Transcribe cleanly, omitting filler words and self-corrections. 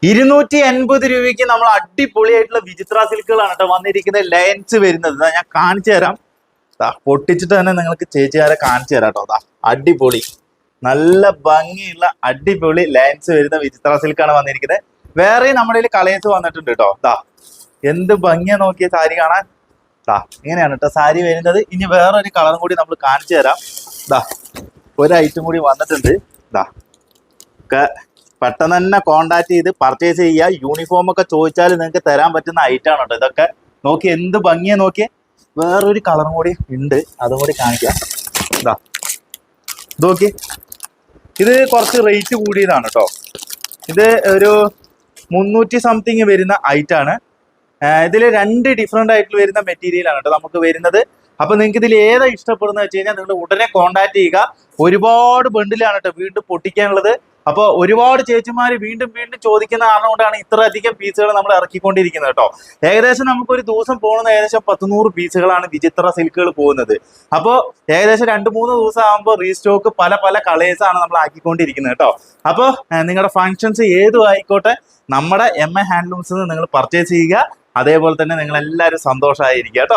280 രൂപയ്ക്ക് നമ്മൾ അടിപൊളിയായിട്ടുള്ള വിചിത്ര സിൽക്കുകളാണ് കേട്ടോ വന്നിരിക്കുന്നത്. ലൈൻസ് വരുന്നത് ഞാൻ കാണിച്ചു തരാം. പൊട്ടിച്ചിട്ട് തന്നെ നിങ്ങൾക്ക് ചേച്ചിമാരെ കാണിച്ചു തരാം കേട്ടോ. അടിപൊളി നല്ല ഭംഗിയുള്ള അടിപൊളി ലൈൻസ് വരുന്ന വിചിത്ര സിൽക്കാണ് വന്നിരിക്കുന്നത്. വേറെ നമ്മുടെ കയ്യിൽ കളേഴ്സ് വന്നിട്ടുണ്ട് കേട്ടോ. എന്ത് ഭംഗിയാ നോക്കിയ സാരി കാണാൻ. ഇങ്ങനെയാണ് കേട്ടോ സാരി വരുന്നത്. ഇനി വേറൊരു കളറും കൂടി നമ്മൾ കാണിച്ചു തരാം. ഒരു ഐറ്റം കൂടി വന്നിട്ടുണ്ട്. പെട്ടെന്ന് തന്നെ കോണ്ടാക്ട് ചെയ്ത് പർച്ചേസ് ചെയ്യുക. യൂണിഫോം ഒക്കെ ചോദിച്ചാൽ നിങ്ങൾക്ക് തരാൻ പറ്റുന്ന ഐറ്റം ആണ് കേട്ടോ. ഇതൊക്കെ നോക്കി എന്ത് ഭംഗിയാ നോക്കിയേ. വേറൊരു കളറും കൂടി ഉണ്ട്, അതും കൂടി കാണിക്കാം. നോക്കി, ഇത് കുറച്ച് റേറ്റ് കൂടിയതാണ് കേട്ടോ. ഇത് ഒരു 300 സംതിങ് വരുന്ന ഐറ്റാണ്. ഇതിൽ 2 ഡിഫറെന്റ് ആയിട്ട് വരുന്ന മെറ്റീരിയലാണ് കേട്ടോ നമുക്ക് വരുന്നത്. അപ്പൊ നിങ്ങൾക്ക് ഇതിൽ ഏതാ ഇഷ്ടപ്പെടുന്നത് വെച്ച് കഴിഞ്ഞാൽ നിങ്ങൾ ഉടനെ കോണ്ടാക്ട് ചെയ്യുക. ഒരുപാട് ബണ്ടിലാണ് കേട്ടോ വീണ്ടും പൊട്ടിക്കാനുള്ളത്. അപ്പോൾ ഒരുപാട് ചേച്ചിമാര് വീണ്ടും വീണ്ടും ചോദിക്കുന്ന കാരണം കൊണ്ടാണ് ഇത്ര അധികം പീസുകൾ നമ്മൾ ഇറക്കിക്കൊണ്ടിരിക്കുന്നത് കേട്ടോ. ഏകദേശം നമുക്കൊരു ദിവസം പോകുന്നത് ഏകദേശം 100 പീസുകളാണ് വിചിത്ര സിൽക്കുകൾ പോകുന്നത്. അപ്പോൾ ഏകദേശം 2-3 ദിവസം ആകുമ്പോൾ റീസ്റ്റോക്ക് പല പല കളേഴ്സാണ് നമ്മൾ ആക്കിക്കൊണ്ടിരിക്കുന്നത് കേട്ടോ. അപ്പോൾ നിങ്ങളുടെ ഫങ്ഷൻസ് ഏതും ആയിക്കോട്ടെ, നമ്മുടെ എം എ ഹാൻഡ്ലൂംസിൽ നിന്ന് നിങ്ങൾ പർച്ചേസ് ചെയ്യുക. അതേപോലെ തന്നെ നിങ്ങൾ എല്ലാവരും സന്തോഷമായിരിക്കുക കേട്ടോ.